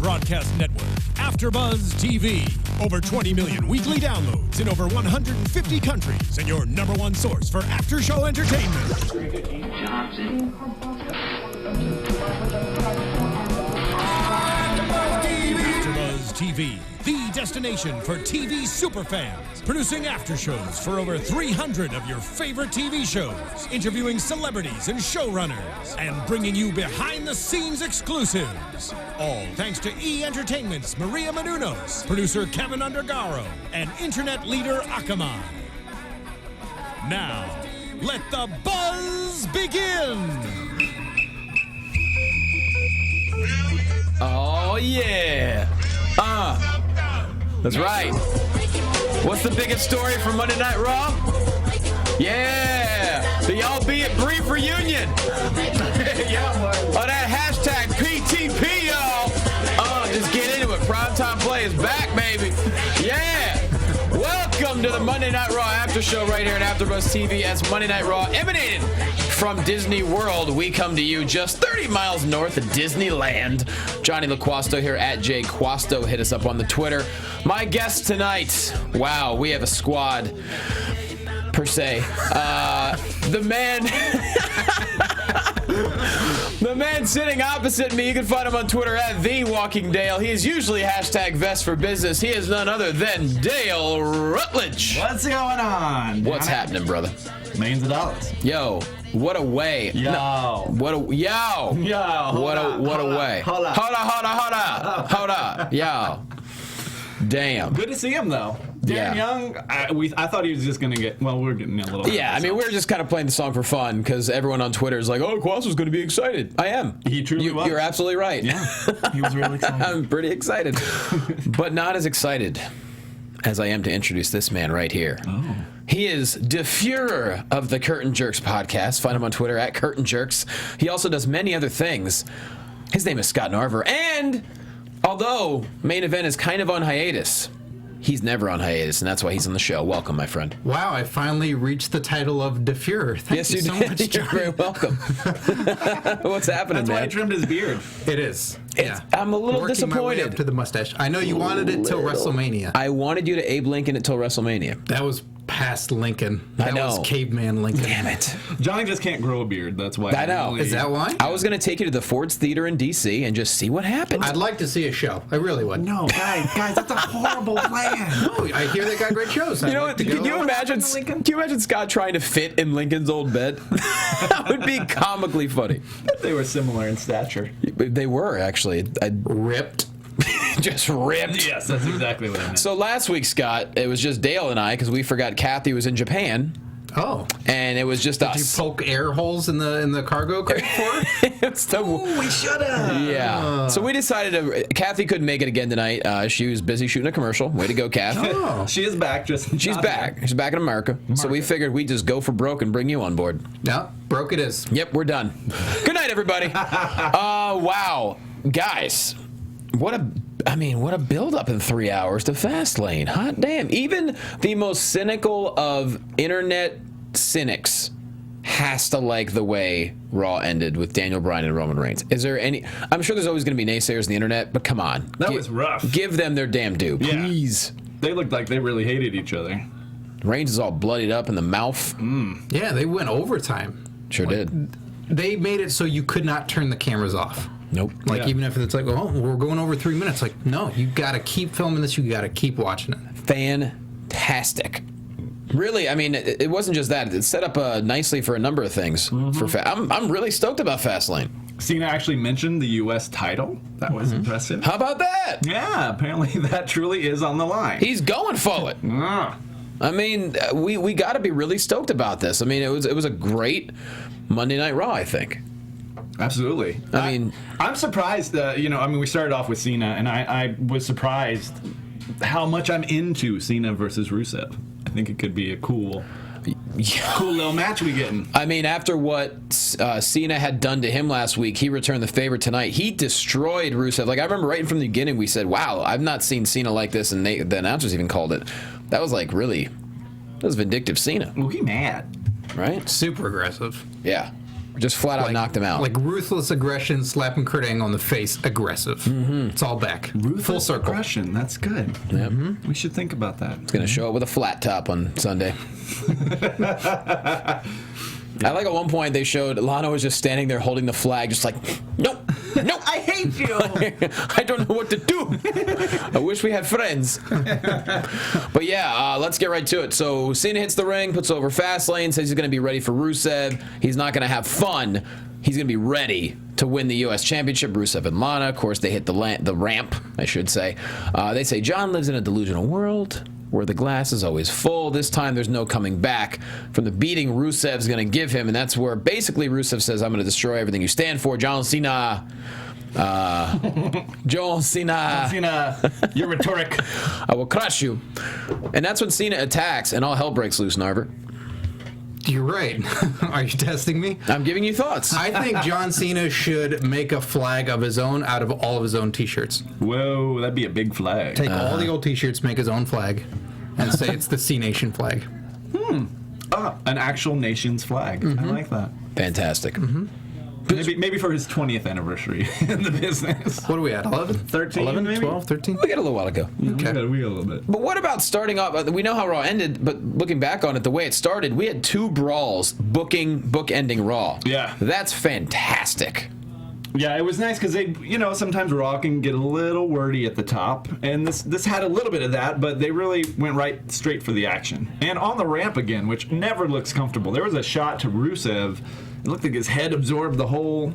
broadcast network, AFTERBUZZ TV. Over 20 million weekly downloads in over 150 countries, and your number one source for after-show entertainment. AFTERBUZZ TV, the destination for TV superfans. Producing after shows for over 300 of your favorite TV shows, interviewing celebrities and showrunners, and bringing you behind-the-scenes exclusives. All thanks to E! Entertainment's Maria Menounos, producer Kevin Undergaro, and internet leader Akamai. Now, let the buzz begin! Oh, yeah. That's right. What's the biggest story from Monday Night Raw? Yeah, the albeit brief reunion. Oh, that hashtag PTP, y'all. Just get into it. Primetime play is back, baby. Yeah. Welcome to the Monday Night Raw after show right here at AfterBuzz TV as Monday Night Raw emanated from Disney World. We come to you just 30 miles north of Disneyland. Johnny LaQuasto here at Jay Quasto. Hit us up on the Twitter. My guest tonight, wow, we have a squad per se. The man sitting opposite me, you can find him on Twitter at TheWalkingDale. He is usually hashtag Vest for Business. He is none other than Dale Rutledge. What's going on? What's happening, brother? Millions of dollars. Yo, what a way. Yo. No, what a way. Hold up. Yo. Damn. Good to see him, though. Darren Young, I thought he was just going to get, well, we're getting a little... Yeah, I mean, we were just kind of playing the song for fun because everyone on Twitter is like, oh, Quasto's going to be excited. I am. He truly was. You're absolutely right. Yeah, he was really excited. I'm pretty excited, but not as excited as I am to introduce this man right here. Oh. He is the Fuhrer of the Curtain Jerks podcast. Find him on Twitter at Curtain Jerks. He also does many other things. His name is Scott Narver, and although Main Event is kind of on hiatus, he's never on hiatus, and that's why he's on the show. Welcome, my friend. Wow, I finally reached the title of De Fuhrer. Thank you so much, John. You're very welcome. What's happening, That's man? why he trimmed his beard. It is. Yeah. I'm a little Working my way disappointed. up to the mustache. I know you wanted it till WrestleMania. I wanted you to Abe Lincoln until WrestleMania. That was past Lincoln. I That know. was caveman Lincoln. Damn it. Johnny just can't grow a beard. That's why. I know. Is that why? I was going to take you to the Ford's Theater in D.C. and just see what happens. I'd like to see a show. I really would. No, guys, that's a horrible plan. Oh, I hear they got great shows. You know what? Can you imagine Scott trying to fit in Lincoln's old bed? That would be comically funny. They were similar in stature. They were, actually. Ripped. Just ripped. Yes, that's exactly what I meant. So last week, Scott, it was just Dale and I because we forgot Cathy was in Japan. Oh. And it was just Did us. you poke air holes in the cargo crate for her? we should have. Yeah. So we decided Cathy couldn't make it again tonight. She was busy shooting a commercial. Way to go, Cathy. Oh. She is back. She's back. She's back in America. So we figured we'd just go for broke and bring you on board. No, broke it is. Yep, we're done. Good night, everybody. Wow. Guys, what a build-up in 3 hours to Fastlane. Hot damn. Even the most cynical of internet cynics has to like the way Raw ended with Daniel Bryan and Roman Reigns. Is there any... I'm sure there's always going to be naysayers on the internet, but come on. That was rough. Give them their damn due, please. Yeah. They looked like they really hated each other. Reigns is all bloodied up in the mouth. Yeah, they went overtime. Sure did. They made it so you could not turn the cameras off. Nope. Like, even if it's like, oh, we're going over 3 minutes. Like, no, you got to keep filming this. You got to keep watching it. Fantastic. Really, I mean, it wasn't just that. It set up nicely for a number of things. I'm really stoked about Fastlane. Cena actually mentioned the U.S. title. That was impressive. How about that? Yeah, apparently that truly is on the line. He's going for it. I mean, we got to be really stoked about this. I mean, it was a great Monday Night Raw, I think. Absolutely. I mean, I'm surprised. We started off with Cena, and I was surprised how much I'm into Cena versus Rusev. I think it could be a cool little match we getting. I mean, after what Cena had done to him last week, he returned the favor tonight. He destroyed Rusev. Like, I remember right from the beginning, we said, wow, I've not seen Cena like this, and the announcers even called it. That was like really, that was vindictive Cena. Well, he mad. Right? Super aggressive. Yeah. Just flat out knocked him out. Like ruthless aggression, slapping Kurt Angle in the face, aggressive. Mm-hmm. It's all back. Ruthless Full circle. aggression. That's good. Yep. We should think about that. He's going to show up with a flat top on Sunday. I like at one point they showed Lana was just standing there holding the flag, just like, nope, I hate you. I don't know what to do. I wish we had friends. But yeah, let's get right to it. So Cena hits the ring, puts over Fastlane, says he's going to be ready for Rusev. He's not going to have fun. He's going to be ready to win the U.S. Championship. Rusev and Lana, of course, they hit the ramp, I should say. They say John lives in a delusional world where the glass is always full. This time there's no coming back from the beating Rusev's going to give him, and that's where basically Rusev says, I'm going to destroy everything you stand for. John Cena. John Cena. Your rhetoric. I will crush you. And that's when Cena attacks, and all hell breaks loose, Narver. You're right. Are you testing me? I'm giving you thoughts. I think John Cena should make a flag of his own out of all of his own T-shirts. Whoa, that'd be a big flag. Take all the old T-shirts, make his own flag, and say it's the C Nation flag. An actual nation's flag. I like that. Fantastic. Maybe for his 20th anniversary in the business. What are we at, 11? 13, 11, maybe? 12, 13? We got a little while to go. We got a little bit. But what about starting off? We know how Raw ended, but looking back on it, the way it started, we had 2 brawls bookending Raw. Yeah. That's fantastic. Yeah, it was nice because they, sometimes Raw can get a little wordy at the top, and this had a little bit of that, but they really went right straight for the action. And on the ramp again, which never looks comfortable. There was a shot to Rusev. It looked like his head absorbed the whole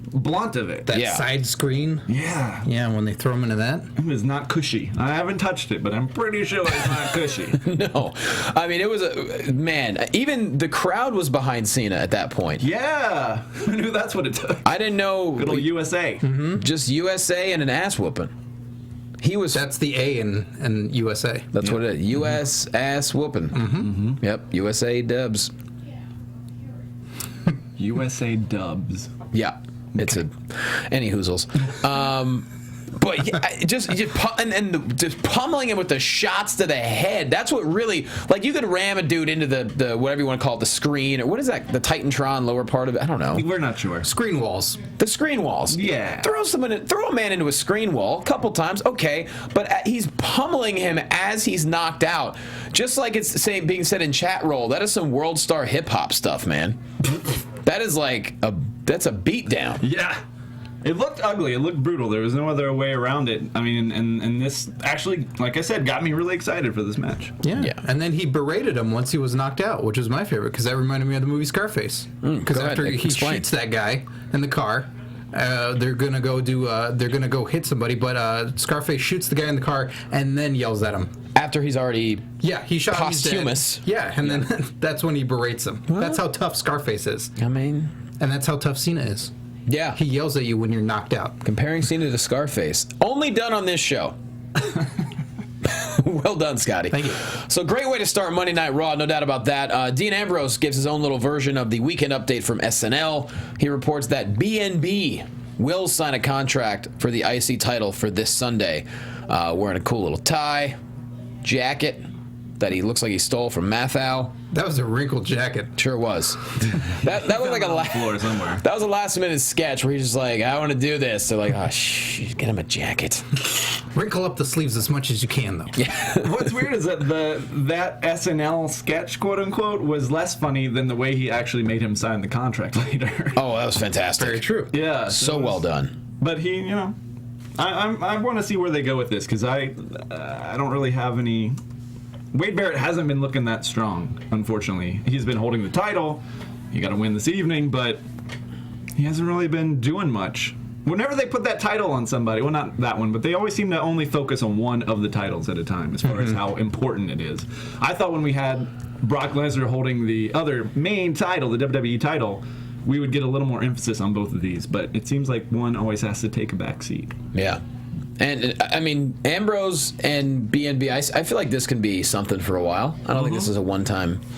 blunt of it. That side screen? Yeah. Yeah, when they throw him into that? It was not cushy. I haven't touched it, but I'm pretty sure it's not cushy. No. I mean, it was even the crowd was behind Cena at that point. Yeah. I knew that's what it took. I didn't know. Good old USA. Just USA and an ass whooping. That's the A in USA. That's what it is. U.S. ass whooping. Yep. USA dubs. USA dubs. Yeah. It's any hoozles. But yeah, just pummeling him with the shots to the head. That's what really, like, you could ram a dude into the whatever you want to call it, the screen, or what is that? The Titantron lower part of it? I don't know. We're not sure. Screen walls. The screen walls. Yeah. Throw a man into a screen wall a couple times, okay, but he's pummeling him as he's knocked out. Just like it's being said in chat roll, that is some world star hip hop stuff, man. That is that's a beatdown. Yeah. It looked ugly. It looked brutal. There was no other way around it. I mean, and this actually, like I said, got me really excited for this match. Yeah. And then he berated him once he was knocked out, which was my favorite because that reminded me of the movie Scarface. Because after he shoots that guy in the car, they're gonna go hit somebody, but Scarface shoots the guy in the car and then yells at him. After he's already he shot posthumous. Yeah, and then that's when he berates him. Well, that's how tough Scarface is. I mean, and that's how tough Cena is. Yeah. He yells at you when you're knocked out. Comparing Cena to Scarface. Only done on this show. Well done, Scotty. Thank you. So great way to start Monday Night Raw, no doubt about that. Dean Ambrose gives his own little version of the weekend update from SNL. He reports that BNB will sign a contract for the IC title for this Sunday. Wearing a cool little tie, jacket that he looks like he stole from Mathau. That was a wrinkled jacket. Sure was. That looked like floor somewhere. That was a last minute sketch where he's just like, I want to do this. They're like, oh, get him a jacket. Wrinkle up the sleeves as much as you can, though. Yeah. What's weird is that that SNL sketch, quote unquote, was less funny than the way he actually made him sign the contract later. Oh, that was fantastic. Very true. Yeah. So well done. But he, I want to see where they go with this because I don't really have any. Wade Barrett hasn't been looking that strong, unfortunately. He's been holding the title. He got to win this evening, but he hasn't really been doing much. Whenever they put that title on somebody, well, not that one, but they always seem to only focus on one of the titles at a time as far as how important it is. I thought when we had Brock Lesnar holding the other main title, the WWE title, we would get a little more emphasis on both of these, but it seems like one always has to take a back seat. Yeah. And, I mean, Ambrose and BNB, I feel like this can be something for a while. I don't think this is a one-time deal.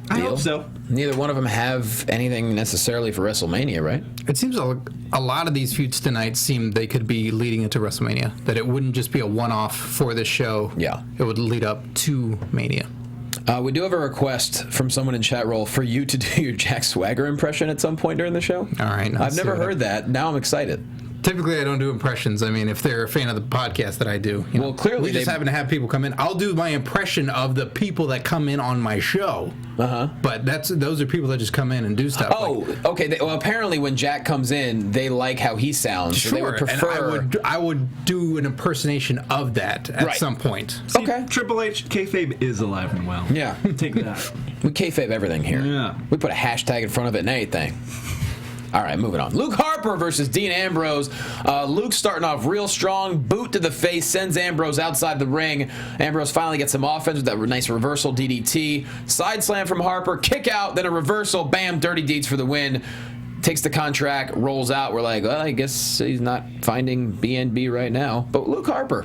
I hope so. Neither one of them have anything necessarily for WrestleMania, right? It seems like a lot of these feuds tonight seem they could be leading into WrestleMania. That it wouldn't just be a one-off for this show. Yeah. It would lead up to Mania. We do have a request from someone in chat roll for you to do your Jack Swagger impression at some point during the show. All right. I've never heard that. Now I'm excited. Typically, I don't do impressions. I mean, if they're a fan of the podcast that I do. Well, clearly we just happen to have people come in. I'll do my impression of the people that come in on my show. But those are people that just come in and do stuff. Oh, okay. Well, apparently when Jack comes in, they like how he sounds. Sure, So they would prefer... and I would do an impersonation of that at some point. See, Okay. Triple H kayfabe is alive and well. Yeah. Take that. We kayfabe everything here. Yeah. We put a hashtag in front of it and anything. All right, moving on. Luke Harper versus Dean Ambrose. Luke starting off real strong. Boot to the face. Sends Ambrose outside the ring. Ambrose finally gets some offense with that nice reversal DDT. Side slam from Harper. Kick out. Then a reversal. Bam. Dirty deeds for the win. Takes the contract. Rolls out. We're like, well, I guess he's not finding BNB right now. But Luke Harper,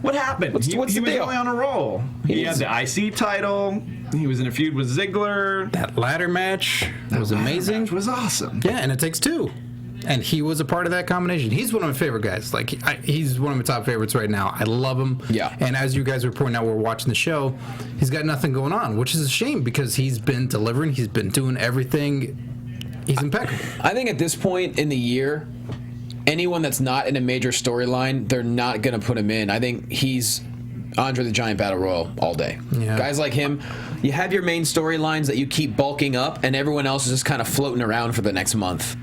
What happened? What's he the was deal? really on a roll. He had the IC title. He was in a feud with Ziggler. That ladder match was amazing. Match was awesome. Yeah, and it takes two. And he was a part of that combination. He's one of my favorite guys. Like, he's one of my top favorites right now. I love him. Yeah. And as you guys were pointing out, we're watching the show. He's got nothing going on, which is a shame because he's been delivering. He's been doing everything. He's impeccable. I think at this point in the year, anyone that's not in a major storyline, they're not going to put him in. I think he's Andre the Giant Battle Royal all day. Yeah. Guys like him, you have your main storylines that you keep bulking up, and everyone else is just kind of floating around for the next month.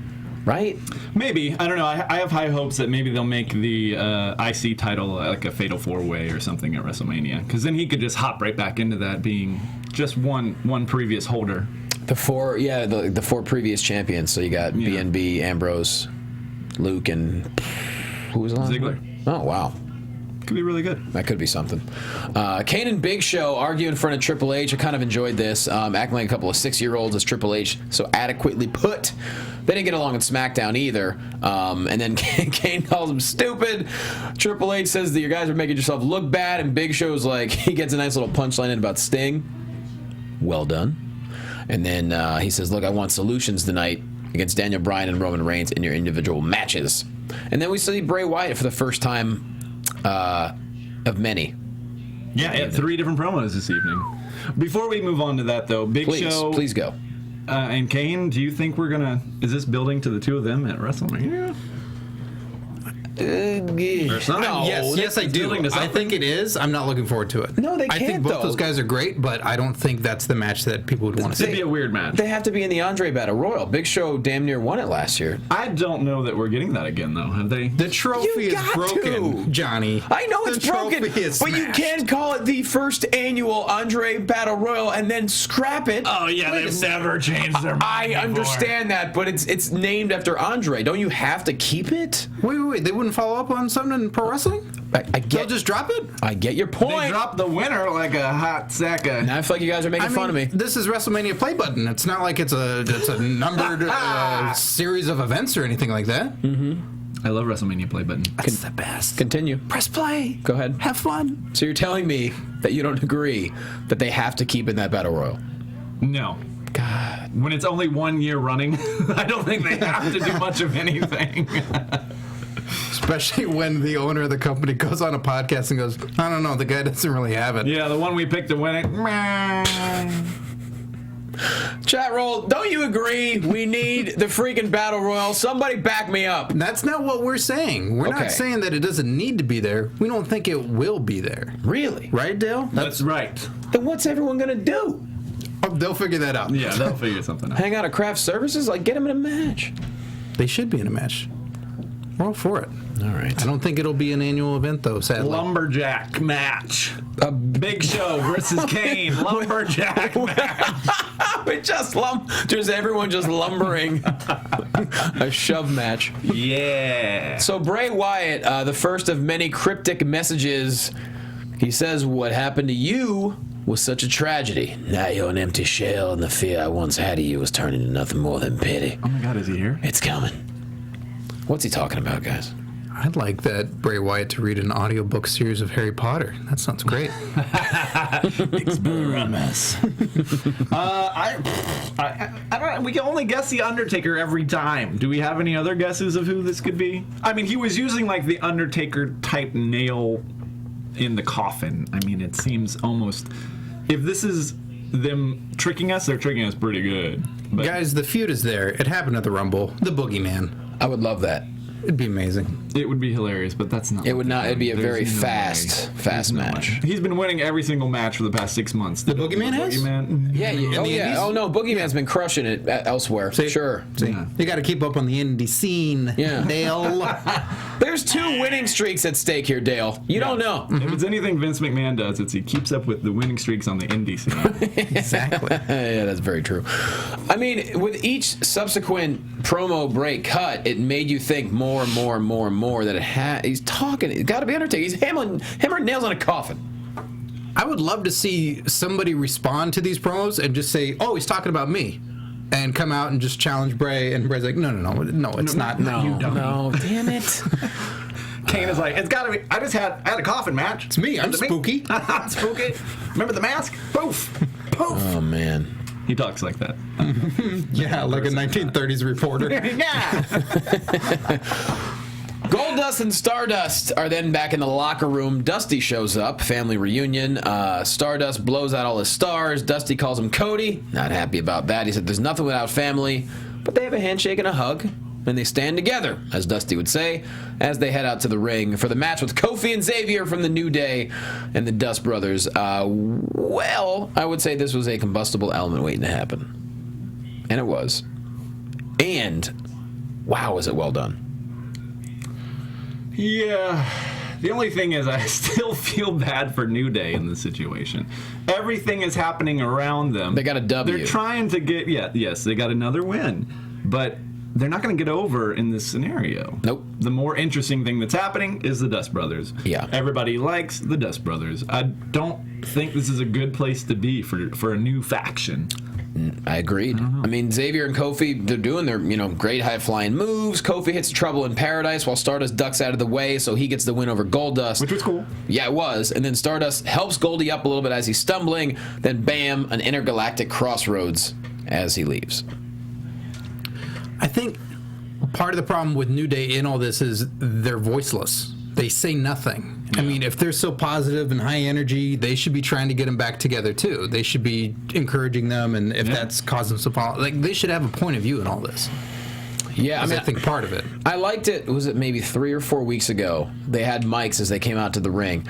Right? Maybe. I don't know. I have high hopes that maybe they'll make the IC title like a fatal four-way or something at WrestleMania. Because then he could just hop right back into that being just one previous holder. The four previous champions. So you got BNB, Ambrose, Luke, and who was the last Ziggler. one? Oh, wow. Could be really good. That could be something. Kane and Big Show argue in front of Triple H. I kind of enjoyed this. Acting like a couple of 6-year-olds as Triple H so adequately put. They didn't get along with SmackDown either. And then Kane calls him stupid. Triple H says that you guys are making yourself look bad. And Big Show's like, he gets a nice little punchline in about Sting. Well done. And then he says, look, I want solutions tonight against Daniel Bryan and Roman Reigns in your individual matches. And then we see Bray Wyatt for the first time of many. Yeah, 3 different promos this evening. Before we move on to that, though, Big Show... Please go. And Kane, do you think we're going to... Is this building to the two of them at WrestleMania? Or something? No, Yes, I do. I think it is. I'm not looking forward to it. No, they I think can't, both though. those guys are great, but I don't think that's the match that people would want to It'd see. be a weird match. They have to be in the Andre Battle Royal. Big Show damn near won it last year. I don't know that we're getting that again, though. Have they? The trophy You is got broken, to. Johnny. I know it's The broken, trophy is but you smashed. can't call it the first annual Andre Battle Royal and then scrap it. Oh, yeah, they've never changed their mind I before. understand that, but it's named after Andre. Don't you have to keep it? Wait. They wouldn't follow up on something in pro wrestling? I They'll get just drop it? I get your They point. dropped the winner like a hot sack of... Now I feel like you guys are making fun of me. This is WrestleMania play button. It's not like it's a numbered series of events or anything like that. I love WrestleMania play button. That's the best. Continue. Press play. Go ahead. Have fun. So you're telling me that you don't agree that they have to keep in that Battle Royal? No. God. When it's only 1 year running, I don't think they have to do much of anything. Especially when the owner of the company goes on a podcast and goes, I don't know, the guy doesn't really have it. Yeah, the one we picked to win it. Chat roll, don't you agree we need the freaking Battle Royal? Somebody back me up. That's not what we're saying. We're Okay. not saying that it doesn't need to be there. We don't think it will be there. Really? Right, Dale? That's right. Then what's everyone going to do? Oh, they'll figure that out. Yeah, they'll figure something out. Hang out at craft services? Like, get them in a match. They should be in a match. We're all for it. All right. I don't think it'll be an annual event, though, sadly. Lumberjack match. A Big Show versus Kane. Lumberjack match. We just everyone just lumbering. A shove match. Yeah. So Bray Wyatt, the first of many cryptic messages, he says, what happened to you was such a tragedy. Now you're an empty shell, and the fear I once had of you was turning into nothing more than pity. Oh my God, is he here? It's coming. What's he talking about, guys? I'd like that Bray Wyatt to read an audiobook series of Harry Potter. That sounds great. Experiments. I don't know. We can only guess the Undertaker every time. Do we have any other guesses of who this could be? I mean, he was using like the Undertaker type nail in the coffin. I mean, it seems almost if this is them tricking us, they're tricking us pretty good. But Guys, the feud is there. It happened at the Rumble. The Boogeyman. I would love that. It'd be amazing. it would be hilarious, but that's not. It would not. It'd be a There's very no fast way. match. He's been winning every single match for the past 6 months. The Boogeyman has? Boogeyman. Yeah. Oh yeah. indies? Oh no. Boogeyman's been crushing it elsewhere. See? Sure. See, Yeah. you got to keep up on the indie scene. Yeah. Dale. There's 2 winning streaks at stake here, Dale. You don't know. If it's anything Vince McMahon does, it's he keeps up with the winning streaks on the indie scene. Exactly. Yeah, that's very true. I mean, with each subsequent promo break cut, it made you think more and more and more and more that he's talking. It's got to be Undertaker. He's hammering nails on a coffin. I would love to see somebody respond to these promos and just say, "Oh, he's talking about me," and come out and just challenge Bray. And Bray's like, "No, it's not. No, damn it." Kane is like, it's gotta be. I had a coffin match. It's me. I'm spooky. I'm spooky. Remember the mask? Poof, poof. Oh man. He talks like that. Yeah, like a 1930s reporter. Yeah. Goldust and Stardust are then back in the locker room. Dusty shows up, family reunion. Stardust blows out all his stars. Dusty calls him Cody. Not happy about that. He said there's nothing without family. But they have a handshake and a hug. And they stand together, as Dusty would say, as they head out to the ring for the match with Kofi and Xavier from the New Day and the Dust Brothers. Well, I would say this was a combustible element waiting to happen. And it was. And, wow, is it well done. Yeah. The only thing is, I still feel bad for New Day in this situation. Everything is happening around them. They got a W. They're trying to get, yes, they got another win. But they're not going to get over in this scenario. Nope. The more interesting thing that's happening is the Dust Brothers. Yeah. Everybody likes the Dust Brothers. I don't think this is a good place to be for a new faction. I agreed. I mean, Xavier and Kofi, they're doing their, great high-flying moves. Kofi hits Trouble in Paradise while Stardust ducks out of the way, so he gets the win over Goldust. Which was cool. Yeah, it was. And then Stardust helps Goldie up a little bit as he's stumbling. Then, bam, an intergalactic crossroads as he leaves. I think part of the problem with New Day in all this is they're voiceless. They say nothing. Yeah. I mean, if they're so positive and high energy, they should be trying to get them back together too. They should be encouraging them, and if that's causing some problem, they should have a point of view in all this. Yeah, I think part of it. I liked it. Was it maybe 3 or 4 weeks ago? They had mics as they came out to the ring.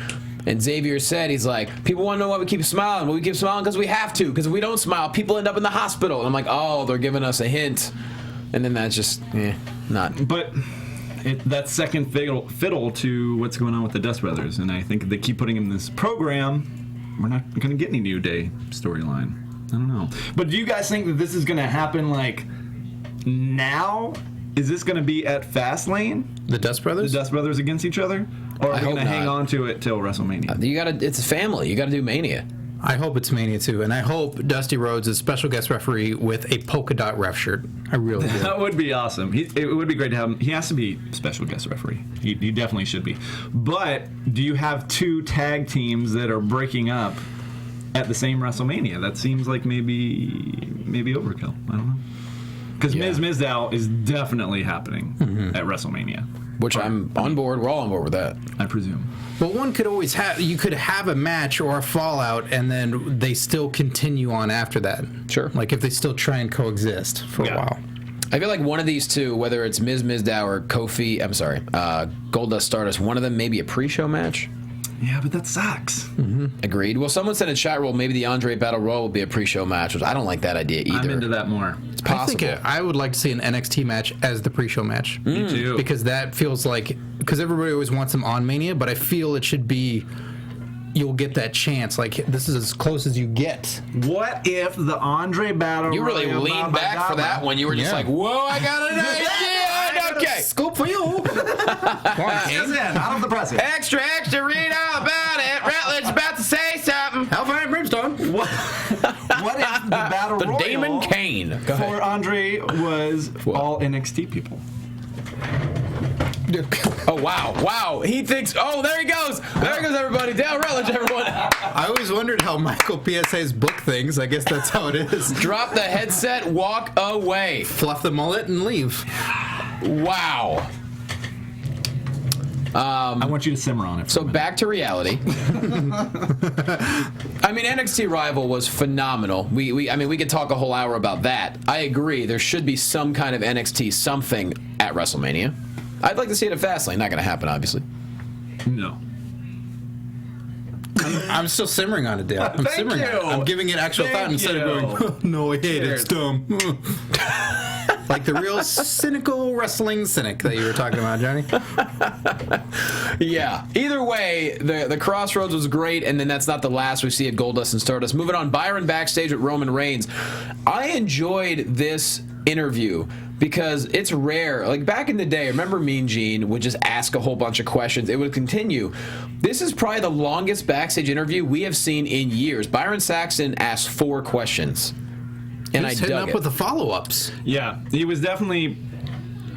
And Xavier said, he's like, people want to know why we keep smiling. Well, we keep smiling because we have to. Because if we don't smile, people end up in the hospital. And I'm like, oh, they're giving us a hint. And then that's just, not. But that's second fiddle to what's going on with the Dust Brothers. And I think if they keep putting in this program, we're not going to get any New Day storyline. I don't know. But do you guys think that this is going to happen, like, now? Is this going to be at Fastlane? The Dust Brothers? The Dust Brothers against each other? Or are we going to hang on to it till WrestleMania? It's a family. You got to do Mania. I hope it's Mania too, and I hope Dusty Rhodes is special guest referee with a polka dot ref shirt. I really do. That would be awesome. It would be great to have him. He has to be special guest referee. He definitely should be. But do you have 2 tag teams that are breaking up at the same WrestleMania? That seems like maybe overkill. I don't know. Because Mizdow is definitely happening at WrestleMania. Which I'm on board. We're all on board with that. I presume. Well, one could always you could have a match or a fallout, and then they still continue on after that. Sure. Like if they still try and coexist for a while. I feel like one of these two, whether it's Mizdow or Kofi, Goldust Stardust, one of them maybe a pre-show match. Yeah, but that sucks. Agreed. Well, someone said in chat roll maybe the Andre Battle Royal will be a pre-show match, which I don't like that idea either. I'm into that more. It's possible. I think I would like to see an NXT match as the pre-show match. Me too. Because that feels like, because everybody always wants them on Mania, but I feel it should be, you'll get that chance. Like, this is as close as you get. What if the Andre Battle You really leaned back for that one. You were just like, whoa, I got an idea. Okay. Scoop for you. Come on, Kane. Out of the press. Extra, read all about it. Rutledge about to say something. Hellfire and Brimstone. What if the Battle Royal Damon Kane for Andre was all NXT people? Oh, wow. He thinks, there he goes. There he goes, everybody. Dale Rutledge, everyone. I always wondered how Michael PSA's book things. I guess that's how it is. Drop the headset, walk away. Fluff the mullet and leave. Wow. I want you to simmer on it. So back to reality. I mean, NXT Rival was phenomenal. I mean, we could talk a whole hour about that. I agree. There should be some kind of NXT something at WrestleMania. I'd like to see it at Fastlane. Not going to happen, obviously. No. I'm still simmering on it, Dale. I'm simmering on it. I'm giving it actual thought instead of going, no, I hate it. It's dumb. Like the real cynical wrestling cynic that you were talking about, Johnny. Yeah. Either way, the Crossroads was great, and then that's not the last we see at Goldust and Stardust. Moving on, Byron backstage with Roman Reigns. I enjoyed this interview because it's rare. Like back in the day, remember Mean Gene would just ask a whole bunch of questions. It would continue. This is probably the longest backstage interview we have seen in years. Byron Saxton asked 4 questions. And He's I hitting dug up it. with the follow-ups. Yeah, he was definitely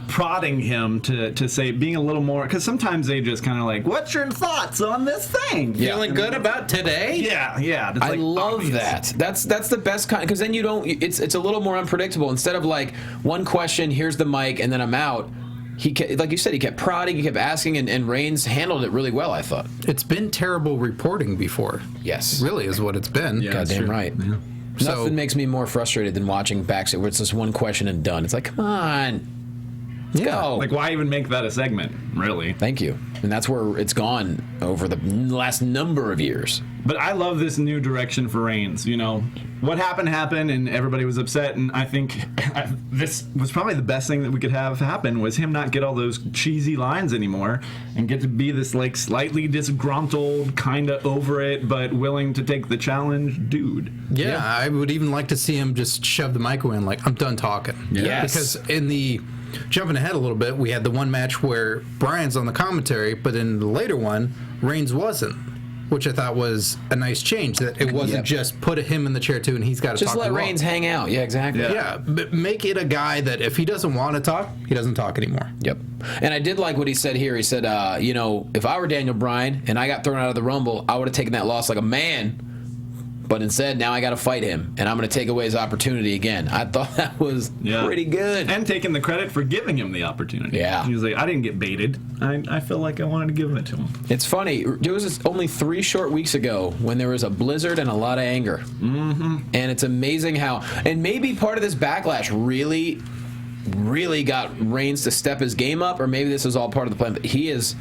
prodding him to say, being a little more, because sometimes they just kind of like, what's your thoughts on this thing? Yeah. Feeling good about today? Yeah. That's I like love obvious. that. That's the best kind, because then you don't. It's a little more unpredictable. Instead of like one question, here's the mic, and then I'm out. Like you said, he kept prodding, he kept asking, and Reigns handled it really well, I thought. It's been terrible reporting before. Yes. Really is what it's been. Yeah, that's Goddamn true. right. Yeah. Nothing makes me more frustrated than watching backstage where it's just one question and done. It's like, come on. Let's go. Like, why even make that a segment, really? Thank you. And that's where it's gone over the last number of years. But I love this new direction for Reigns. You know, what happened, and everybody was upset. And I think this was probably the best thing that we could have happen, was him not get all those cheesy lines anymore and get to be this, like, slightly disgruntled, kind of over it, but willing to take the challenge dude. Yeah, I would even like to see him just shove the mic away and like, I'm done talking. Yes. Because in the, jumping ahead a little bit, we had the one match where Bryan's on the commentary, but in the later one, Reigns wasn't, which I thought was a nice change, that it wasn't just put him in the chair too and he's got to talk. Just let Reigns hang out. Yeah, exactly. Yeah, but make it a guy that if he doesn't want to talk, he doesn't talk anymore. Yep. And I did like what he said here. He said, you know, if I were Daniel Bryan and I got thrown out of the Rumble, I would have taken that loss like a man. But instead, now I got to fight him, and I'm going to take away his opportunity again. I thought that was pretty good. And taking the credit for giving him the opportunity. Yeah. He was like, I didn't get baited. I feel like I wanted to give it to him. It's funny. It was only 3 short weeks ago when there was a blizzard and a lot of anger. Mm-hmm. And it's amazing how... And maybe part of this backlash really got Reigns to step his game up, or maybe this is all part of the plan. But he is...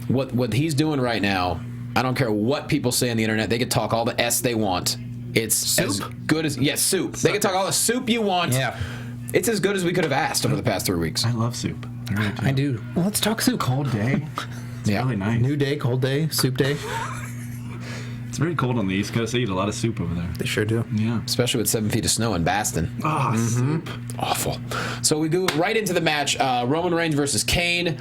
What he's doing right now... I don't care what people say on the internet. They can talk all the S they want. It's soup? as good as... Yes, soup. They can talk all the soup you want. Yeah. It's as good as we could have asked over the past 3 weeks. I love soup. I really do. I do. Well, let's talk soup. Cold day. It's really nice. New day, cold day, soup day. It's very cold on the East Coast. They eat a lot of soup over there. They sure do. Yeah. Especially with 7 feet of snow in Boston. Ah, soup. Awful. So we go right into the match. Roman Reigns versus Kane.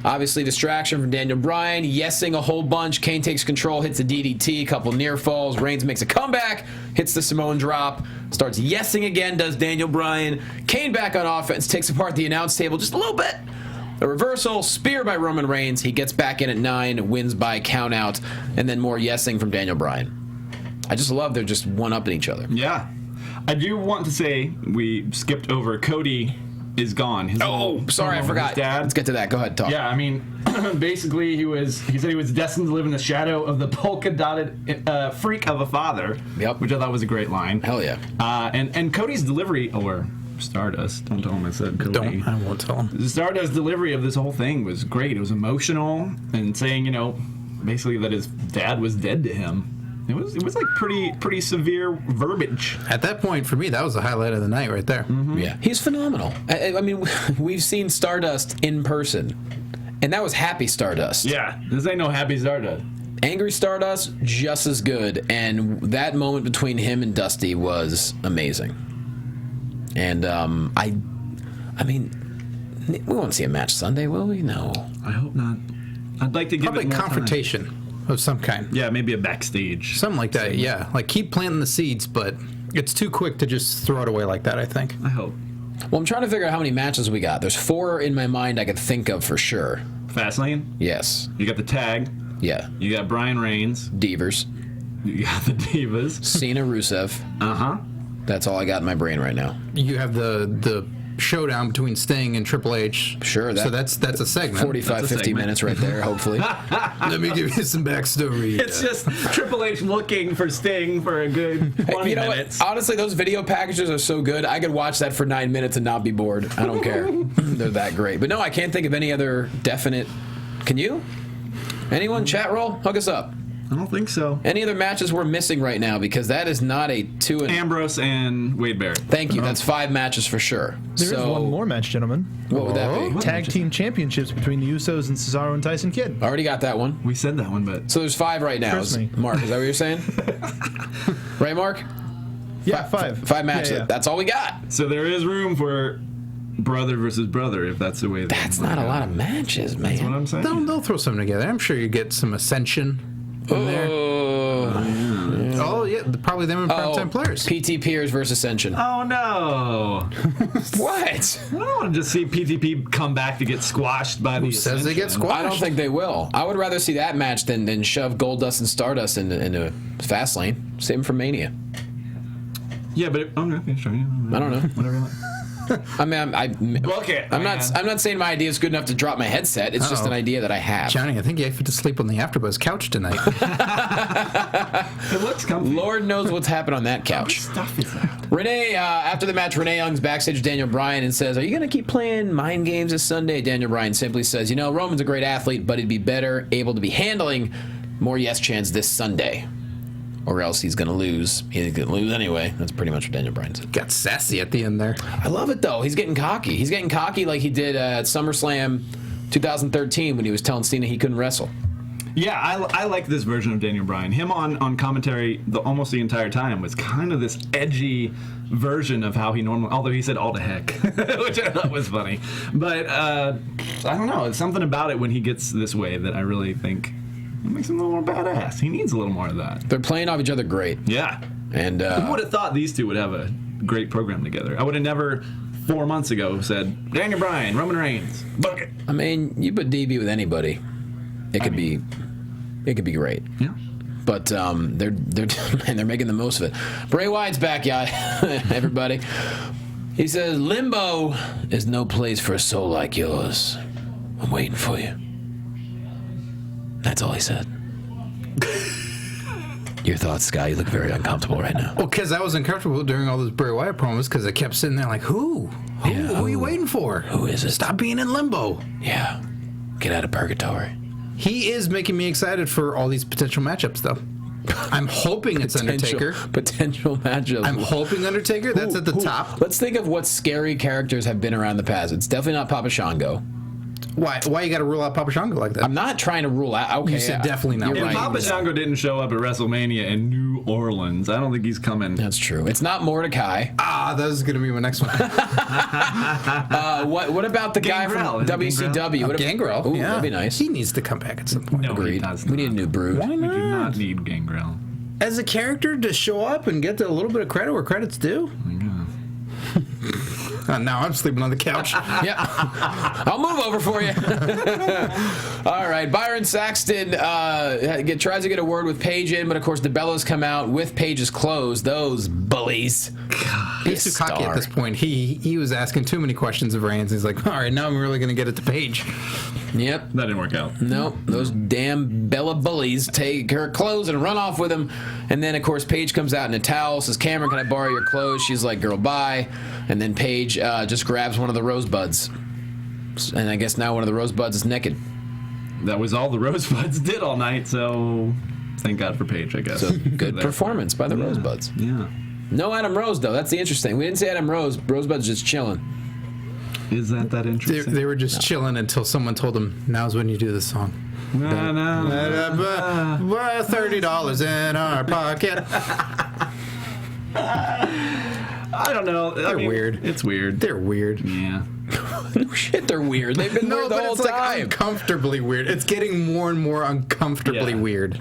Obviously, distraction from Daniel Bryan. Yesing a whole bunch. Kane takes control, hits a DDT, couple near falls. Reigns makes a comeback, hits the Samoan drop, starts yesing again, does Daniel Bryan. Kane back on offense, takes apart the announce table just a little bit. A reversal, spear by Roman Reigns. He gets back in at 9, wins by countout, and then more yesing from Daniel Bryan. I just love they're just one-upping each other. Yeah. I do want to say we skipped over Cody is gone. Sorry, I forgot. His dad. Let's get to that. Go ahead, talk. Yeah, I mean, basically, he said he was destined to live in the shadow of the polka-dotted freak of a father. Yep. Which I thought was a great line. Hell yeah. And Cody's delivery, or Stardust, don't tell him I said Cody. I won't tell him. The Stardust delivery of this whole thing was great. It was emotional, and saying, basically that his dad was dead to him. It was like pretty severe verbiage. At that point, for me, that was the highlight of the night right there. Mm-hmm. Yeah, he's phenomenal. I mean, we've seen Stardust in person, and that was happy Stardust. Yeah, this ain't no happy Stardust. Angry Stardust, just as good, and that moment between him and Dusty was amazing. And I mean, we won't see a match Sunday, will we? No. I hope not. I'd like to give Probably it more confrontation of some kind. Yeah, maybe a backstage. Something like that, yeah. Like, keep planting the seeds, but it's too quick to just throw it away like that, I think. I hope. Well, I'm trying to figure out how many matches we got. There's 4 in my mind I could think of for sure. Fastlane. Yes. You got the tag. Yeah. You got Brian Reigns. Divas. You got the Divas. Cena Rusev. Uh-huh. That's all I got in my brain right now. You have the showdown between Sting and Triple H. Sure. So that's a segment. 45, 50 minutes right there, hopefully. Let me give you some backstory. It's just Triple H looking for Sting for a good 20 You know minutes. what? Honestly, those video packages are so good. I could watch that for 9 minutes and not be bored. I don't care. They're that great. But no, I can't think of any other definite. Can you? Anyone? Chat roll? Hook us up. I don't think so. Any other matches we're missing right now? Because that is not a 2 and... Ambrose and Wade Barrett. Thank you. That's 5 matches for sure. There is one more match, gentlemen. What would that be? Tag team championships between the Usos and Cesaro and Tyson Kidd. Already got that one. We said that one, but... So there's 5 right now. Trust me. Mark, is that what you're saying? Right, Mark? Yeah, 5. 5 matches. Yeah, yeah. That's all we got. So there is room for brother versus brother, if that's the way. That's not a lot of matches, man. That's what I'm saying. They'll throw something together. I'm sure you get some Ascension in there. Oh, yeah. Probably them and Primetime Players. PT Pierce versus Ascension. Oh, no. What? I don't want to just see PTP come back to get squashed by the Who says they get Ascension. squashed? I don't think they will. I would rather see that match than shove Goldust and Stardust into Fastlane. Same for Mania. Yeah, but okay, sure. Yeah, I don't know. Whatever. I mean, Okay. I'm not saying my idea is good enough to drop my headset. It's just an idea that I have. Johnny, I think you have to sleep on the AfterBuzz couch tonight. It looks comfy. Lord knows what's happened on that couch. Stuff is that? Renee, after the match, Renee Young's backstage with Daniel Bryan and says, "Are you going to keep playing mind games this Sunday?" Daniel Bryan simply says, "You know, Roman's a great athlete, but he'd be better able to be handling more yes chants this Sunday. Or else he's going to lose. He's going to lose anyway." That's pretty much what Daniel Bryan said. Got sassy at the end there. I love it, though. He's getting cocky. He's getting cocky like he did at SummerSlam 2013 when he was telling Cena he couldn't wrestle. Yeah, I like this version of Daniel Bryan. Him on commentary almost the entire time was kind of this edgy version of how he normally, although he said all the heck, which I thought was funny. But I don't know, it's something about it when he gets this way that I really think it makes him a little more badass. He needs a little more of that. They're playing off each other great. Yeah. And Who would have thought these two would have a great program together? I would have never 4 months ago said, Daniel Bryan, Roman Reigns, book it. I mean, you put DB with anybody, it could be great. Yeah. But they're making the most of it. Bray Wyatt's back, yeah, everybody. He says, "Limbo is no place for a soul like yours. I'm waiting for you." That's all he said. Your thoughts, Sky? You look very uncomfortable right now. Well, because I was uncomfortable during all those Bray Wyatt promos because I kept sitting there like, who are you waiting for? Who is it? Stop being in limbo. Yeah. Get out of purgatory. He is making me excited for all these potential matchups, though. I'm hoping it's Undertaker. Potential matchups. I'm hoping Undertaker. That's at the top. Let's think of what scary characters have been around the past. It's definitely not Papa Shango. Why you got to rule out Papa Shango like that? I'm not trying to rule out. Okay, You said definitely not. You're If right. Papa Shango didn't show up at WrestleMania in New Orleans, I don't think he's coming. That's true. It's not Mordecai. That was going to be my next one. What about the guy Gangrel. from Is it WCW? What about- Gangrel. Ooh, Yeah. that'd be nice. He needs to come back at some point. No, Agreed. he does We need a not. new brood. Why We not? do not need Gangrel. As a character to show up and get a little bit of credit where credit's due. Now I'm sleeping on the couch. Yeah, I'll move over for you. All right, Byron Saxton tries to get a word with Paige in, but of course the Bellas come out with Paige's clothes. Those bullies. He's too cocky at this point. He was asking too many questions of Reigns. He's like, all right, now I'm really going to get it to Paige. Yep. That didn't work out. Nope, those damn Bella bullies take her clothes and run off with them. And then, of course, Paige comes out in a towel, says, "Cameron, can I borrow your clothes?" She's like, "Girl, bye." And then Paige just grabs one of the rosebuds. And I guess now one of the rosebuds is naked. That was all the Rosebuds did all night, so thank God for Paige, I guess. So good performance by the rosebuds. Yeah. No Adam Rose, though. That's the interesting. We didn't see Adam Rose. Rosebuds just chilling. Is that interesting? They were just chilling until someone told them, now's when you do this song. $30 in our pocket. I don't know. They're weird. It's weird. They're weird. Yeah. No shit, they're weird. They've been weird the whole it's like time. uncomfortably weird. It's getting more and more uncomfortably Yeah. weird.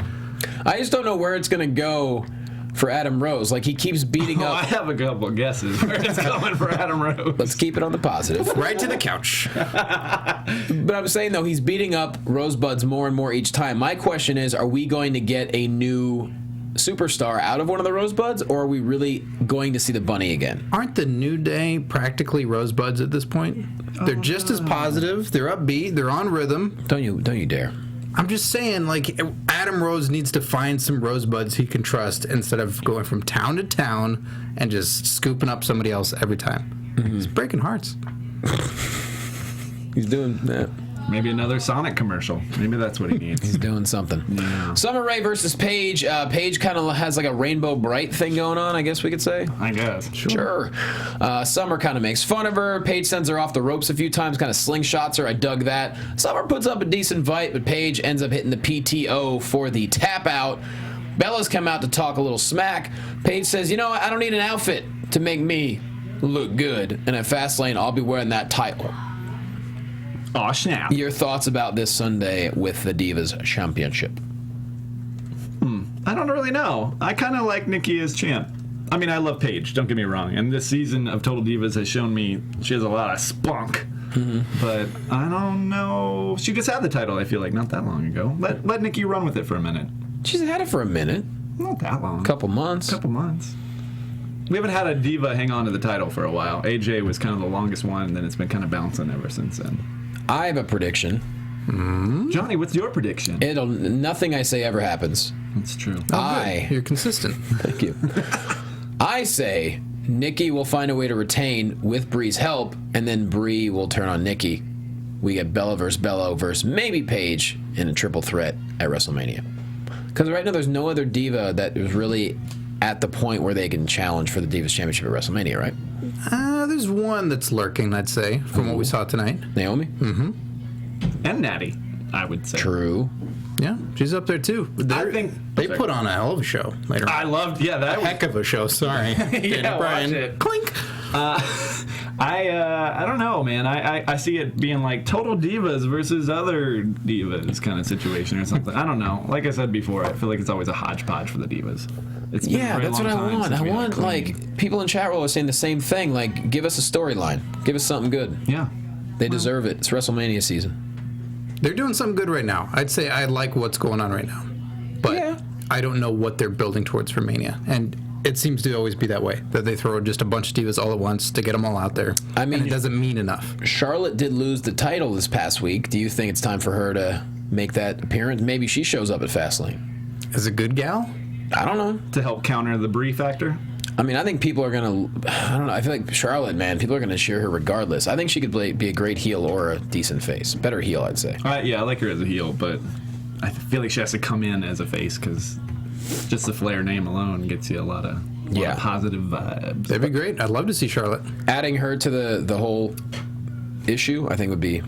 I just don't know where it's going to go for Adam Rose. Like, he keeps beating I up. have a couple of guesses where it's going for Adam Rose. Let's keep it on the positive. Right to the couch. But I'm saying, though, he's beating up Rosebuds more and more each time. My question is, are we going to get a new superstar out of one of the Rosebuds, or are we really going to see the bunny again? Aren't the New Day practically Rosebuds at this point? They're just as positive. They're upbeat. They're on rhythm. Don't you dare. I'm just saying, like, Adam Rose needs to find some Rosebuds he can trust instead of going from town to town and just scooping up somebody else every time. He's breaking hearts. He's doing that. Maybe another Sonic commercial. Maybe that's what he needs. He's doing something. Yeah. Summer Rae versus Paige. Paige kind of has like a Rainbow Bright thing going on, I guess we could say. I guess. Sure. Summer kind of makes fun of her. Paige sends her off the ropes a few times, kind of slingshots her. I dug that. Summer puts up a decent fight, but Paige ends up hitting the PTO for the tap out. Bella's come out to talk a little smack. Paige says, you know, I don't need an outfit to make me look good. And at Fastlane, I'll be wearing that title. Aw, snap. Your thoughts about this Sunday with the Divas Championship? I don't really know. I kind of like Nikki as champ. I mean, I love Paige, don't get me wrong. And this season of Total Divas has shown me she has a lot of spunk. But I don't know. She just had the title, I feel like, not that long ago. Let Nikki run with it for a minute. She's had it for a minute. Not that long. Couple months. We haven't had a diva hang on to the title for a while. AJ was kind of the longest one, and then it's been kind of bouncing ever since then. I have a prediction. Johnny, what's your prediction? Nothing I say ever happens. That's true. You're consistent. Thank you. I say Nikki will find a way to retain with Brie's help, and then Brie will turn on Nikki. We get Bella versus maybe Paige in a triple threat at WrestleMania. Because right now there's no other diva that is really at the point where they can challenge for the Divas Championship at WrestleMania, right? There's one that's lurking, I'd say, from what we saw tonight. Naomi? And Natty, I would say. True. Yeah, she's up there too. I think They put on a hell of a show later. I loved, that was Heck of a show. Sorry, yeah, Brian. watch it. Clink. I don't know, man. I see it being like Total Divas versus other divas kind of situation or something. I don't know. Like I said before, I feel like it's always a hodgepodge for the divas. It's been a very that's what long I time want. since I we had a want clean- like people in chat roll are saying the same thing. Like, give us a storyline. Give us something good. Yeah. They deserve it. It's WrestleMania season. They're doing something good right now. I'd say I like what's going on right now, but Yeah. I don't know what they're building towards for Mania. And it seems to always be that way, that they throw just a bunch of divas all at once to get them all out there. I mean, and it doesn't mean enough. Charlotte did lose the title this past week. Do you think it's time for her to make that appearance? Maybe she shows up at Fastlane. As a good gal? I don't know. To help counter the Brie factor. I mean, I think people are going to... I don't know. I feel like Charlotte, man, people are going to cheer her regardless. I think she could be a great heel or a decent face. Better heel, I'd say. Yeah, I like her as a heel, but I feel like she has to come in as a face because just the Flair name alone gets you a lot of positive vibes. That'd be great. I'd love to see Charlotte. Adding her to the whole issue, I think would be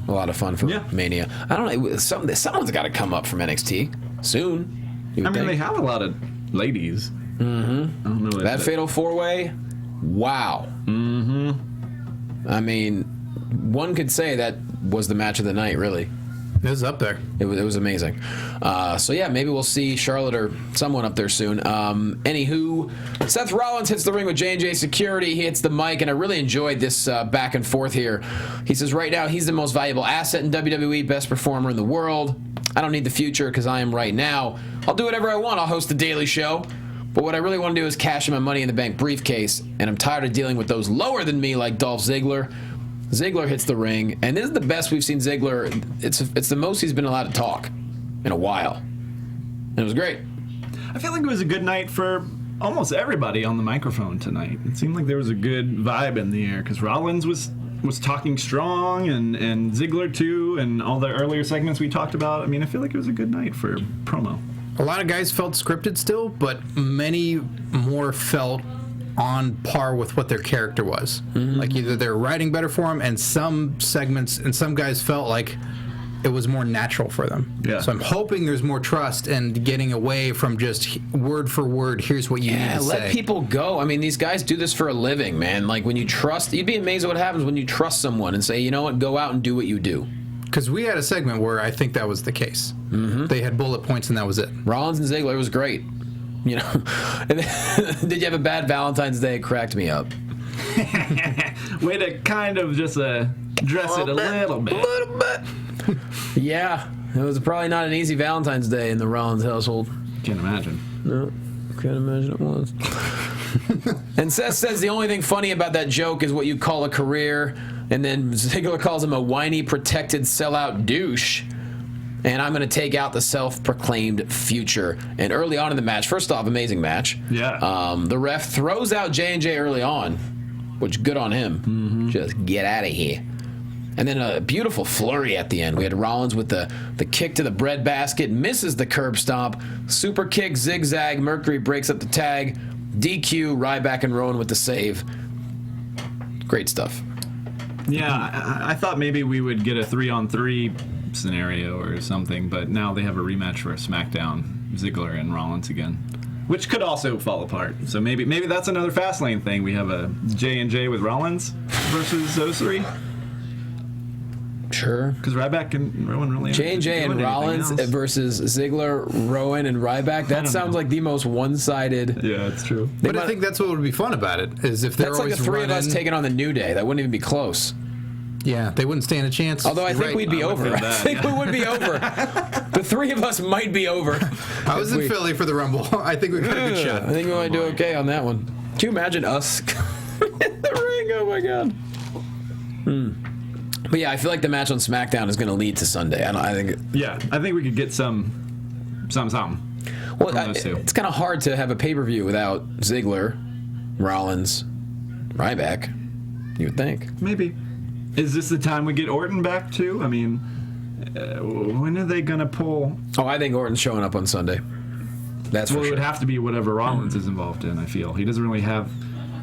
a lot of fun for Mania. I don't know. Someone's got to come up from NXT soon. I mean, they have a lot of ladies. I don't know That Fatal 4-Way, wow. I mean, one could say that was the match of the night, really. It was up there. It was amazing. So yeah, maybe we'll see Charlotte or someone up there soon. Anywho, Seth Rollins hits the ring with J&J Security. He hits the mic, and I really enjoyed this back and forth here. He says right now he's the most valuable asset in WWE, best performer in the world. I don't need the future because I am right now. I'll do whatever I want. I'll host the Daily Show. But what I really want to do is cash in my Money in the Bank briefcase, and I'm tired of dealing with those lower than me like Dolph Ziggler. Ziggler hits the ring, and this is the best we've seen Ziggler. It's the most he's been allowed to talk in a while. And it was great. I feel like it was a good night for almost everybody on the microphone tonight. It seemed like there was a good vibe in the air because Rollins was talking strong, and Ziggler too, and all the earlier segments we talked about. I mean, I feel like it was a good night for promo. A lot of guys felt scripted still, but many more felt on par with what their character was. Like either they're writing better for them, and some segments and some guys felt like it was more natural for them. Yeah. So I'm hoping there's more trust and getting away from just word for word, here's what you need to say. Let people go. I mean, these guys do this for a living, man. Like when you trust, you'd be amazed at what happens when you trust someone and say, you know what, go out and do what you do. Because we had a segment where I think that was the case. They had bullet points and that was it. Rollins and Ziggler was great. You know, and then, did you have a bad Valentine's Day? It cracked me up. Way to kind of just dress it a little bit. Yeah, it was probably not an easy Valentine's Day in the Rollins household. Can't imagine. No. Can't imagine it was. And Seth says the only thing funny about that joke is what you call a career, and then Ziggler calls him a whiny, protected, sellout douche. And I'm going to take out the self-proclaimed future. And early on in the match, first off, amazing match. Yeah. The ref throws out J&J early on, which good on him. Mm-hmm. Just get out of here. And then a beautiful flurry at the end. We had Rollins with the kick to the breadbasket, misses the curb stomp, super kick, zigzag, Mercury breaks up the tag, DQ, Ryback and Rowan with the save. Great stuff. Yeah, I thought maybe we would get a 3-on-3 scenario or something, but now they have a rematch for a SmackDown, Ziggler and Rollins again, which could also fall apart. So maybe that's another Fastlane thing. We have a J&J with Rollins versus those three. Sure. Because Ryback and Rowan really J&J and Rollins versus Ziggler, Rowan, and Ryback. That sounds like the most one-sided. Yeah, it's true. But I think that's what would be fun about it, is if they're that's always like the three of us taking on the New Day. That wouldn't even be close. Yeah, they wouldn't stand a chance. Although I think we'd be over. I think we would be over. The three of us might be over. I was in Philly for the Rumble. I think we got a good shot. I think we might do okay on that one. Can you imagine us in the ring? Oh, my God. But yeah, I feel like the match on SmackDown is going to lead to Sunday. I think we could get some. Well, it's kind of hard to have a pay-per-view without Ziggler, Rollins, Ryback. You would think. Maybe. Is this the time we get Orton back too? I mean, when are they going to pull? Oh, I think Orton's showing up on Sunday. That's for sure. It would have to be whatever Rollins is involved in. I feel he doesn't really have.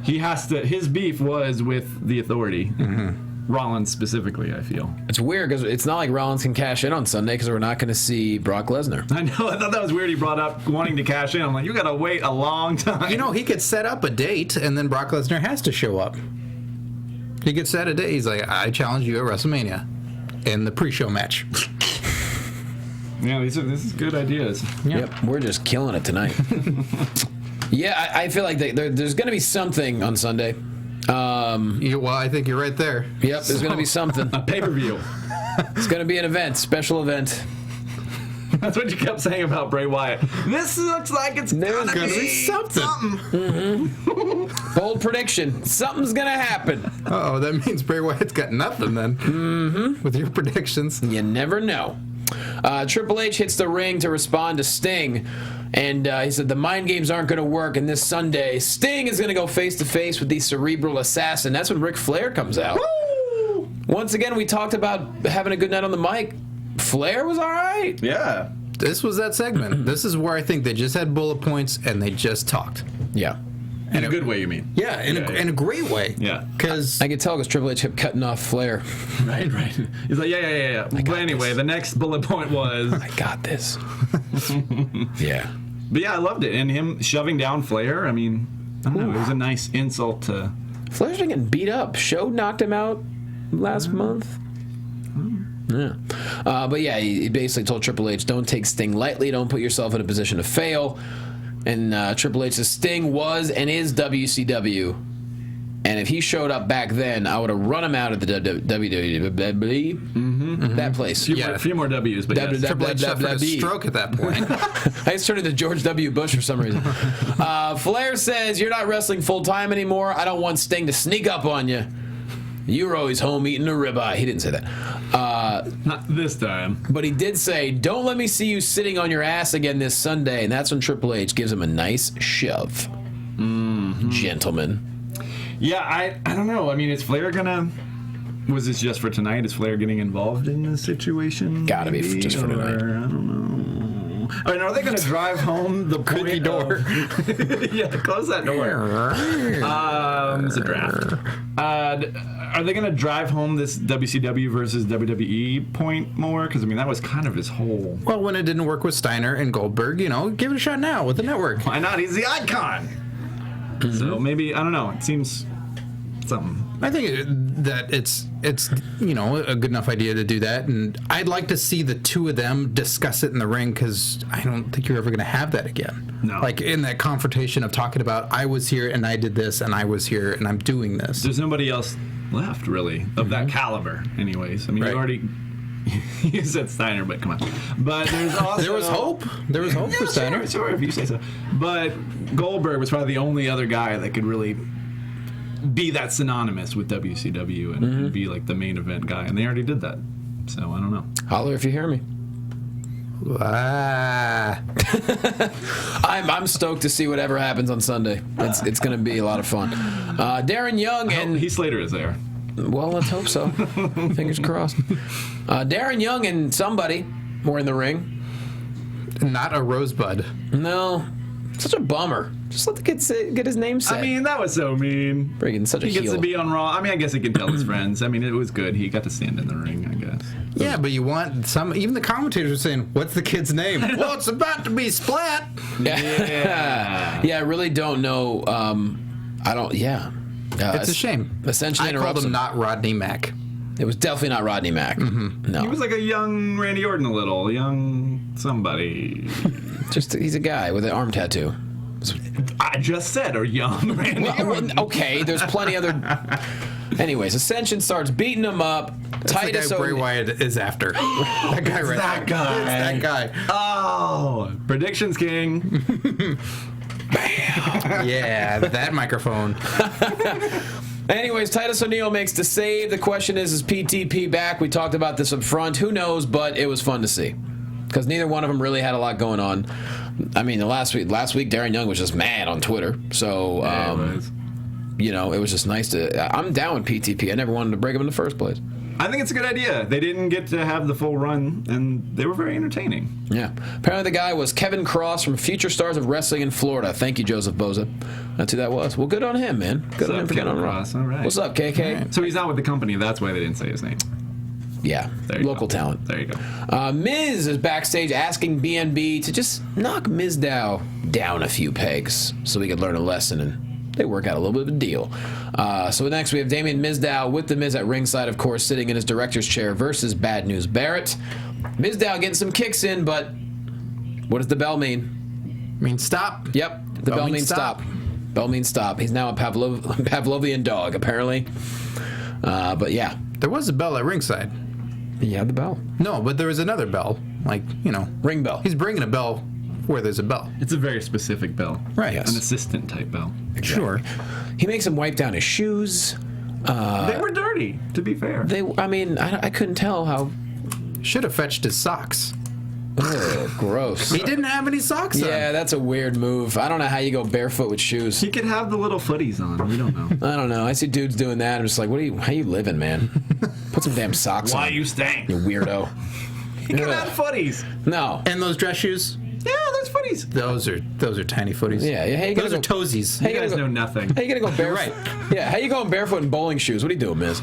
He has to. His beef was with the Authority. Mm-hmm. Rollins specifically, I feel. It's weird because it's not like Rollins can cash in on Sunday because we're not going to see Brock Lesnar. I know. I thought that was weird. He brought up wanting to cash in. I'm like, you got to wait a long time. You know, he could set up a date, and then Brock Lesnar has to show up. He could set a date. He's like, I challenge you at WrestleMania in the pre-show match. Yeah, this is good ideas. Yep, we're just killing it tonight. Yeah, I feel like there's going to be something on Sunday. Well, I think you're right there. Yep, there's going to be something. A pay-per-view. It's going to be an event, special event. That's what you kept saying about Bray Wyatt. This looks like it's going to be something. Mm-hmm. Bold prediction. Something's going to happen. Oh, that means Bray Wyatt's got nothing then. Mm-hmm. With your predictions. You never know. Triple H hits the ring to respond to Sting. And he said the mind games aren't going to work. And this Sunday, Sting is going to go face-to-face with the cerebral assassin. That's when Ric Flair comes out. Woo! Once again, we talked about having a good night on the mic. Flair was all right. Yeah. This was that segment. This is where I think they just had bullet points and they just talked. Yeah. In a good way, you mean? Yeah, in a great way. Yeah. Because I could tell because Triple H kept cutting off Flair. Right. He's like, yeah. But anyway, the next bullet point was... I got this. Yeah. But yeah, I loved it. And him shoving down Flair, I mean, I don't know, it was a nice insult to... Flair's been getting beat up. Show knocked him out last month. Yeah. But yeah, he basically told Triple H, don't take Sting lightly. Don't put yourself in a position to fail. And Triple H says Sting was and is WCW. And if he showed up back then, I would have run him out of the WWE. That place. A few more W's, but yes. Triple H suffered a stroke at that point. I just turned into George W. Bush for some reason. Flair says, you're not wrestling full-time anymore. I don't want Sting to sneak up on you. You were always home eating a ribeye. He didn't say that. Not this time. But he did say, don't let me see you sitting on your ass again this Sunday. And that's when Triple H gives him a nice shove. Mm-hmm. Gentlemen. Yeah, I don't know. I mean, is Flair gonna... Was this just for tonight? Is Flair getting involved in the situation? Gotta be just for tonight. I don't know. I mean, are they gonna drive home the creaky door? Yeah, close that door. It's a draft. Are they gonna drive home this WCW versus WWE point more? Because I mean, that was kind of his whole... Well, when it didn't work with Steiner and Goldberg, give it a shot now with the network. Why not? He's the icon. Mm-hmm. So maybe, I don't know, it seems something. I think that it's a good enough idea to do that, and I'd like to see the two of them discuss it in the ring because I don't think you're ever going to have that again. No. Like in that confrontation of talking about I was here and I did this and I was here and I'm doing this. There's nobody else left really of that caliber anyways. I mean, right. You said Steiner, but come on. But there's also There was hope. There was hope for Steiner. Sure, if you say so. But Goldberg was probably the only other guy that could really be that synonymous with WCW and be like the main event guy, and they already did that. So I don't know. Holler if you hear me. I'm stoked to see whatever happens on Sunday. It's going to be a lot of fun. Darren Young and Heath Slater is there. Well, let's hope so. Fingers crossed. Darren Young and somebody were in the ring. Not a Rosebud. No, such a bummer. Just let the kid get his name said. I mean, that was so mean. Friggin' such a He gets heel. to be on Raw. I mean, I guess he can tell his friends. I mean, it was good. He got to stand in the ring, I guess. Yeah, but you want some. Even the commentators were saying, "What's the kid's name?" Well, it's about to be Splat. Yeah. Yeah, I really don't know. I don't. Yeah. It's a shame. Essentially, I called interrupts him him. not Rodney Mack. It was definitely not Rodney Mack. No, He was like a young Randy Orton, a little young somebody. just he's a guy with an arm tattoo. I just said a young Randy Orton. Okay, there's plenty other. Anyways, Ascension starts beating him up. That's the guy Bray Wyatt is after. That guy right that there. guy. It's that guy. Oh, predictions king. Yeah, that microphone. Anyways, Titus O'Neil makes the save. The question is PTP back? We talked about this up front. Who knows? But it was fun to see because neither one of them really had a lot going on. I mean, last week, Darren Young was just mad on Twitter. So, it was just nice to. I'm down with PTP. I never wanted to break him in the first place. I think it's a good idea. They didn't get to have the full run, and they were very entertaining. Yeah. Apparently, the guy was Kevin Cross from Future Stars of Wrestling in Florida. Thank you, Joseph Boza. That's who that was. Well, good on him, man. Good on him for getting on Raw. All right. What's up, KK? Right. So he's not with the company. That's why they didn't say his name. Yeah. Local talent. There you go. Miz is backstage asking BNB to just knock Mizdow down a few pegs so we could learn a lesson, and they work out a little bit of a deal. So next we have Damien Mizdow with the Miz at ringside, of course, sitting in his director's chair versus Bad News Barrett. Mizdow getting some kicks in, but what does the bell mean? Means stop. Yep, the bell means stop. Bell means stop. He's now a Pavlovian dog, apparently. But yeah. There was a bell at ringside. He had the bell. No, but there was another bell. Ring bell. He's bringing a bell where there's a bell. It's a very specific bell. Right. Yes. An assistant type bell. Sure. He makes him wipe down his shoes. They were dirty, to be fair. I couldn't tell how. Should have fetched his socks. Ugh, gross. He didn't have any socks on. Yeah, that's a weird move. I don't know how you go barefoot with shoes. He could have the little footies on. We don't know. I don't know. I see dudes doing that. I'm just like, how you living, man? Put some damn socks on. Why you stink? You weirdo. He could have footies. No. And those dress shoes? Yeah, there's footies. Those are tiny footies. Yeah. Those are toesies. How You guys know nothing. How you gonna go barefoot? Right. Yeah. How you going barefoot in bowling shoes? What are you doing, Miz?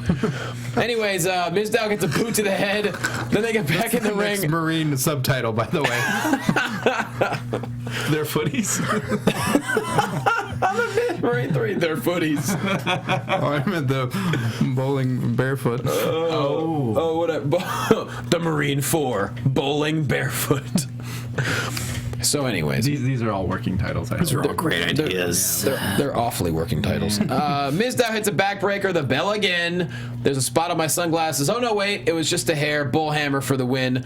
Anyways, Mizdow gets a boot to the head. Then they get back in the ring. Marine subtitle, by the way. They're footies. Marine 3, they're footies. I meant the bowling barefoot. Oh, whatever. The Marine 4, bowling barefoot. So, anyways, These are all working titles. These are all great ideas. they're awfully working titles. Mizdow hits a backbreaker, the bell again. There's a spot on my sunglasses. Oh no, wait, it was just a hair. Bullhammer for the win.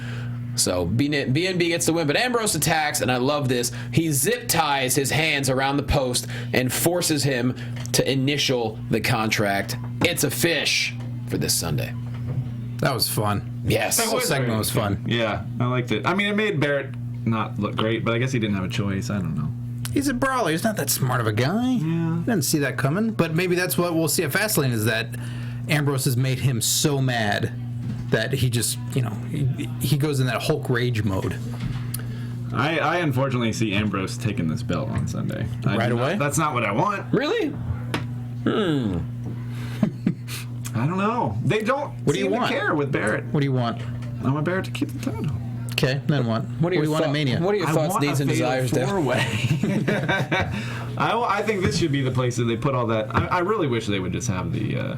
So BNB gets the win, but Ambrose attacks, and I love this. He zip ties his hands around the post and forces him to initial the contract. It's a fish for this Sunday. That was fun. Yes. That whole segment was fun. Yeah, I liked it. I mean, it made Barrett not look great, but I guess he didn't have a choice. I don't know. He's a brawler. He's not that smart of a guy. Yeah. Didn't see that coming. But maybe that's what we'll see at Fastlane is that Ambrose has made him so mad that he just, he goes in that Hulk rage mode. I unfortunately see Ambrose taking this belt on Sunday. Right away? That's not what I want. Really? I don't know. They don't What do you seem to want? care with Barrett. What do you want? I want Barrett to keep the title. Okay, then what? What do you want at Mania? What are your thoughts, needs, and desires, Dale? I think this should be the place that they put all that. I really wish they would just have the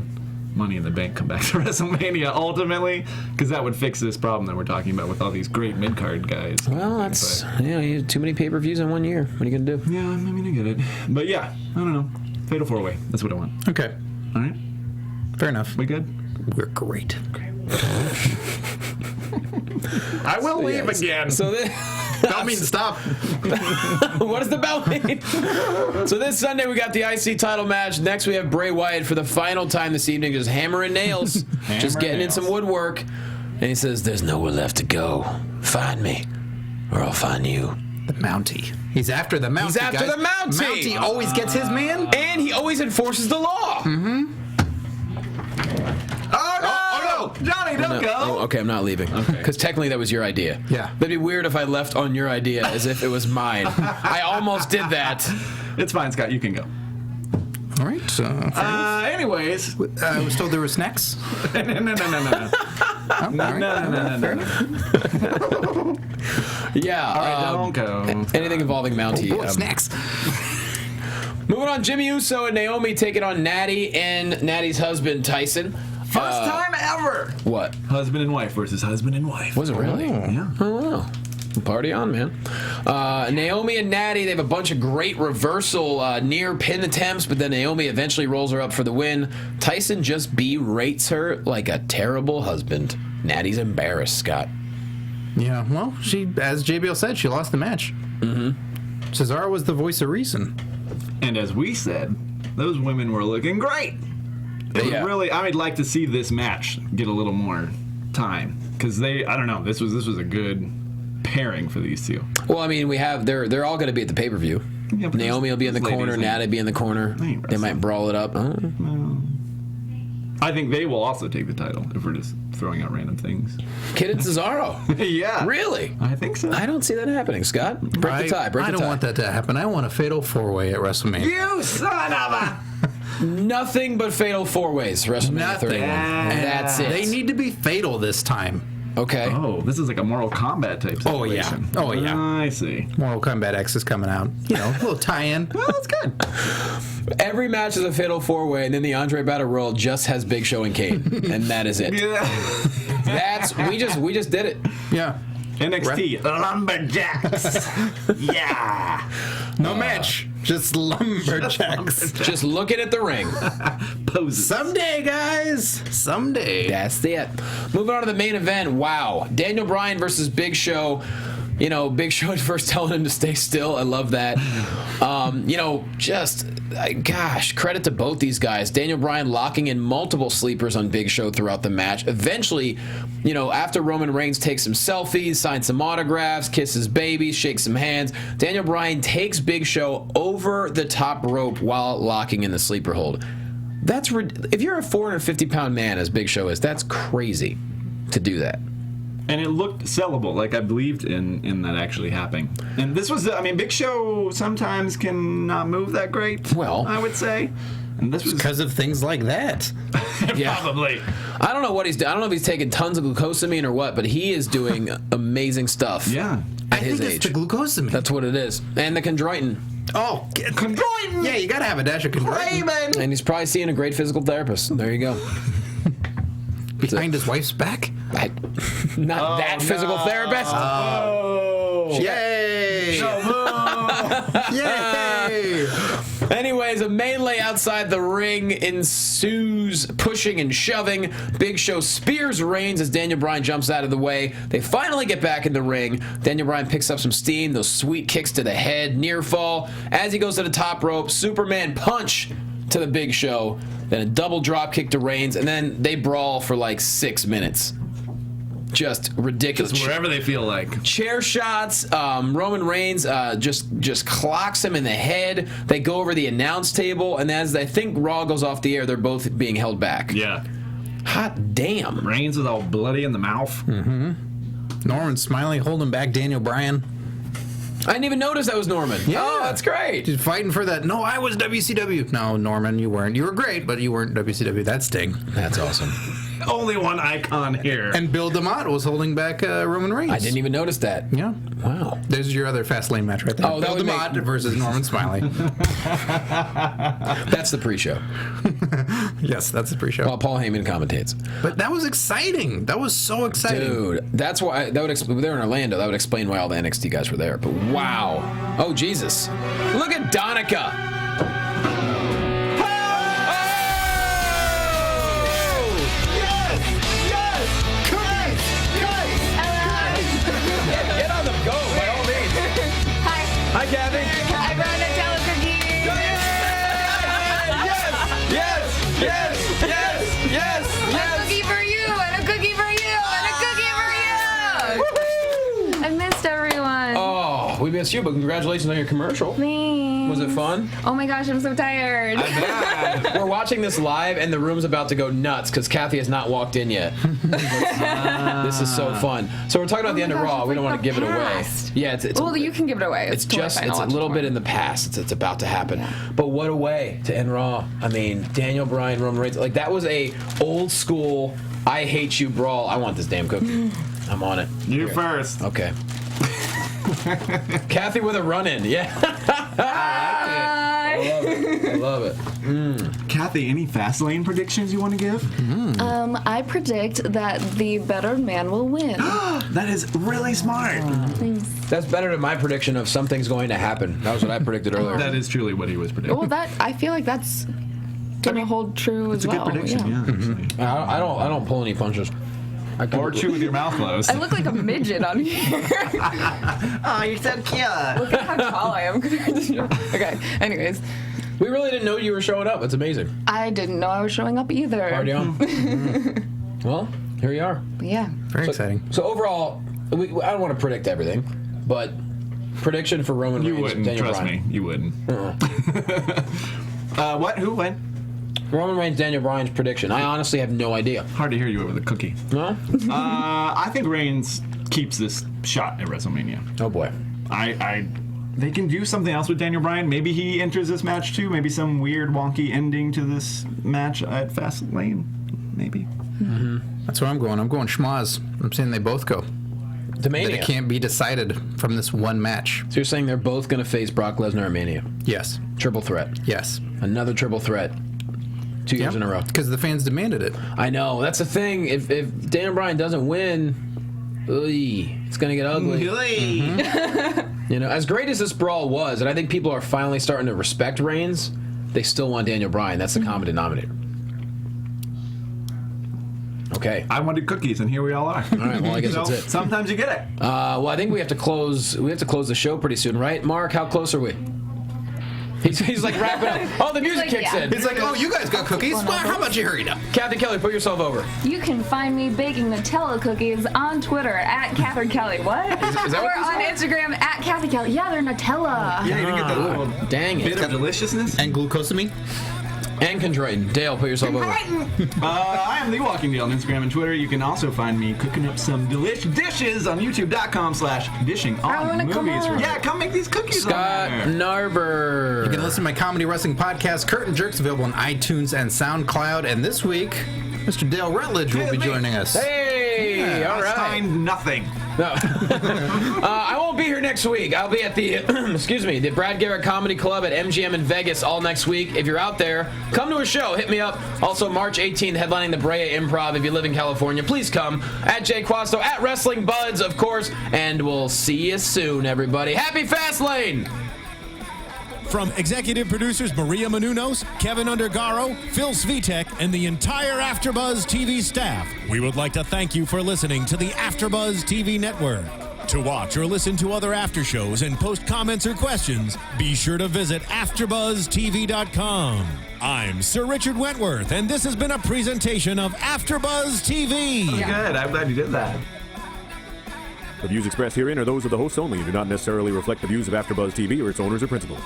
Money in the Bank come back to WrestleMania ultimately, because that would fix this problem that we're talking about with all these great mid-card guys. Well, that's you have too many pay-per-views in 1 year. What are you gonna do? Yeah, I mean, I get it. But yeah, I don't know. Fatal 4-Way. That's what I want. Okay, All right? fair enough. We good? We're great. Okay. I will leave again. So this, Don't mean stop. what does the bell mean? So this Sunday we got the IC title match. Next we have Bray Wyatt for the final time this evening, just hammering nails, just getting in some woodwork. And he says, "There's nowhere left to go. Find me, or I'll find you." The Mountie. He's after the Mountie. He's after guys. the Mountie. Mountie always gets his man. And he always enforces the law. Mm-hmm. Oh no! Johnny, don't go. Oh, okay, I'm not leaving. Because technically that was your idea. Yeah. That'd be weird if I left on your idea as if it was mine. I almost did that. It's fine, Scott. You can go. All right. Anyways, I was told there were snacks. no. Yeah. All right, don't go. Anything involving Mountie. Oh, snacks. Moving on, Jimmy Uso and Naomi taking on Natty and Natty's husband, Tyson. First time ever. What? Husband and wife versus husband and wife. Was it really? Yeah. Oh, wow. Party on, man. Naomi and Natty, they have a bunch of great reversal near pin attempts, but then Naomi eventually rolls her up for the win. Tyson just berates her like a terrible husband. Natty's embarrassed, Scott. Yeah, well, she, as JBL said, she lost the match. Mm-hmm. Cesaro was the voice of reason. And as we said, those women were looking great. It was really, I would like to see this match get a little more time because I don't know, this was a good pairing for these two. Well, I mean, they're all going to be at the pay-per-view. Yeah, Naomi will be in the corner, Natty be in the corner. They might brawl it up. I think they will also take the title if we're just throwing out random things. Kid and Cesaro. Yeah. Really? I think so. I don't see that happening, Scott. Break the tie. I don't want that to happen. I want a fatal 4-way at WrestleMania. You son of a... Nothing but fatal 4-ways, WrestleMania 31. And that's it. They need to be fatal this time. Okay. Oh, this is like a Mortal Kombat type situation. Oh, yeah. I see. Mortal Kombat X is coming out. You know, a little tie-in. Well, that's good. Every match is a fatal 4-way, and then the Andre Battle Royal just has Big Show and Kane, and that is it. Yeah. We just did it. Yeah. NXT Lumberjacks. Yeah. No match. Just lumberjacks. Just looking at the ring. Poses. Someday, guys. Someday. That's it. Moving on to the main event. Wow. Daniel Bryan versus Big Show. You know, Big Show at first telling him to stay still. I love that. Gosh, credit to both these guys. Daniel Bryan locking in multiple sleepers on Big Show throughout the match. Eventually, after Roman Reigns takes some selfies, signs some autographs, kisses babies, shakes some hands, Daniel Bryan takes Big Show over the top rope while locking in the sleeper hold. If you're a 450-pound man, as Big Show is, that's crazy to do that. And it looked sellable, like I believed in that actually happening. And this was, Big Show sometimes can not move that great. Well, I would say. And this was because of things like that. Probably. I don't know what he's doing. I don't know if he's taking tons of glucosamine or what, but he is doing amazing stuff. Yeah. At his age. It's the glucosamine. That's what it is. And the chondroitin. Oh, chondroitin! Yeah, you gotta have a dash of chondroitin. And he's probably seeing a great physical therapist. There you go. Behind his wife's back? Not that physical therapist. Oh. Yay! Yay! Anyways, a melee outside the ring ensues, pushing and shoving. Big Show spears Reigns as Daniel Bryan jumps out of the way. They finally get back in the ring. Daniel Bryan picks up some steam, those sweet kicks to the head, near fall. As he goes to the top rope, Superman punch to the Big Show, then a double drop kick to Reigns, and then they brawl for like 6 minutes. Just ridiculous. Just wherever they feel like. Chair shots. Roman Reigns just clocks him in the head. They go over the announce table, and as I think Raw goes off the air, they're both being held back. Yeah. Hot damn. Reigns was all bloody in the mouth. Mm-hmm. Norman Smiley holding back Daniel Bryan. I didn't even notice that was Norman. Yeah. Oh, that's great. He's fighting for that. No, I was WCW. No, Norman, you weren't. You were great, but you weren't WCW. That's Sting. That's awesome. Only one icon here. And Bill DeMott was holding back Roman Reigns. I didn't even notice that. Yeah. Wow. There's your other Fastlane match right there. Oh, that Bill would DeMott versus Norman Smiley. That's the pre-show. Yes, that's the pre-show. While Paul Heyman commentates. But that was exciting. That was so exciting. Dude, that's why they're in Orlando. That would explain why all the NXT guys were there. But wow. Oh, Jesus. Look at Donica. Hi, Kathy. I brought Nutella cookies. Yes. A cookie for you, and a cookie for you, and a cookie for you. I missed everyone. Oh, we missed you, but congratulations on your commercial. Thanks. Was it fun? Oh my gosh, I'm so tired. We're watching this live, and the room's about to go nuts because Kathy has not walked in yet. This is so fun. So we're talking about the end of Raw. We don't want to give it away. Yeah, it's well, you can give it away. It's a little bit in the past. It's about to happen. Yeah. But what a way to end Raw. I mean, Daniel Bryan, Roman Reigns. Like, that was a old school I hate you brawl. I want this damn cookie. I'm on it. You first. Okay. Kathy with a run-in. Yeah. I love it. Kathy, any Fastlane predictions you want to give? I predict that the better man will win. That is really smart. Thanks. That's better than my prediction of something's going to happen. That was what I predicted earlier. That is truly what he was predicting. Well, I feel like that's gonna hold true as well. It's a good prediction, yeah. I don't pull any punches. Or chew with your mouth closed. I look like a midget on here. Oh, you're so cute. Look at how tall I am compared to you. Okay, anyways. We really didn't know you were showing up. It's amazing. I didn't know I was showing up either. Party on. Well, here you are. Yeah. Very exciting. So overall, I don't want to predict everything, but prediction for Roman Reigns. You wouldn't, Daniel trust Bryan. me. You wouldn't. What? Who? When? Roman Reigns, Daniel Bryan's prediction. I honestly have no idea. Hard to hear you with a cookie. No? I think Reigns keeps this shot at WrestleMania. Oh boy. They can do something else with Daniel Bryan. Maybe he enters this match too. Maybe some weird, wonky ending to this match at Fastlane. Maybe. Mm-hmm. That's where I'm going. I'm going schmaz. I'm saying they both go. To Mania. That it can't be decided from this one match. So you're saying they're both going to face Brock Lesnar at Mania? Yes. Triple threat. Yes. Another triple threat. 2 years in a row. Because the fans demanded it. I know. That's the thing. If Daniel Bryan doesn't win, it's going to get ugly. Mm-hmm. You know, as great as this brawl was, and I think people are finally starting to respect Reigns, they still want Daniel Bryan. That's the common denominator. Okay. I wanted cookies, and here we all are. All right. Well, I guess that's it. Sometimes you get it. Well, I think we have to close. We have to close the show pretty soon, right? Mark, how close are we? He's like wrapping up. Oh, the music kicks in. He's like, oh, you guys got cookies? Well, how about you hurry up? Cathy Kelley, put yourself over. You can find me baking Nutella cookies on Twitter at Cathy Kelley. What? Is that or what on Instagram at Cathy Kelley. Yeah, they're Nutella. Yeah, you didn't get the little dang it. bit of deliciousness. And glucosamine? And chondroitin. Dale, put yourself over. I am The Walking Dale on Instagram and Twitter. You can also find me cooking up some delish dishes on youtube.com/dishing on movies. Yeah, come make these cookies. Scott Narver. You can listen to my comedy wrestling podcast, Curtain Jerks, available on iTunes and SoundCloud. And this week, Mr. Dale Rutledge will be joining us. Hey, all right. Find nothing. No. I won't be here next week. I'll be at the, the Brad Garrett Comedy Club at MGM in Vegas all next week. If you're out there, come to a show. Hit me up. Also, March 18th, headlining the Brea Improv. If you live in California, please come. At Jay Quasto, at Wrestling Buds, of course. And we'll see you soon, everybody. Happy Fastlane! From executive producers Maria Menounos, Kevin Undergaro, Phil Svitek, and the entire AfterBuzz TV staff, we would like to thank you for listening to the AfterBuzz TV network. To watch or listen to other after shows and post comments or questions, be sure to visit AfterBuzzTV.com. I'm Sir Richard Wentworth, and this has been a presentation of AfterBuzz TV. Good. I'm glad you did that. The views expressed herein are those of the hosts only and do not necessarily reflect the views of AfterBuzz TV or its owners or principals.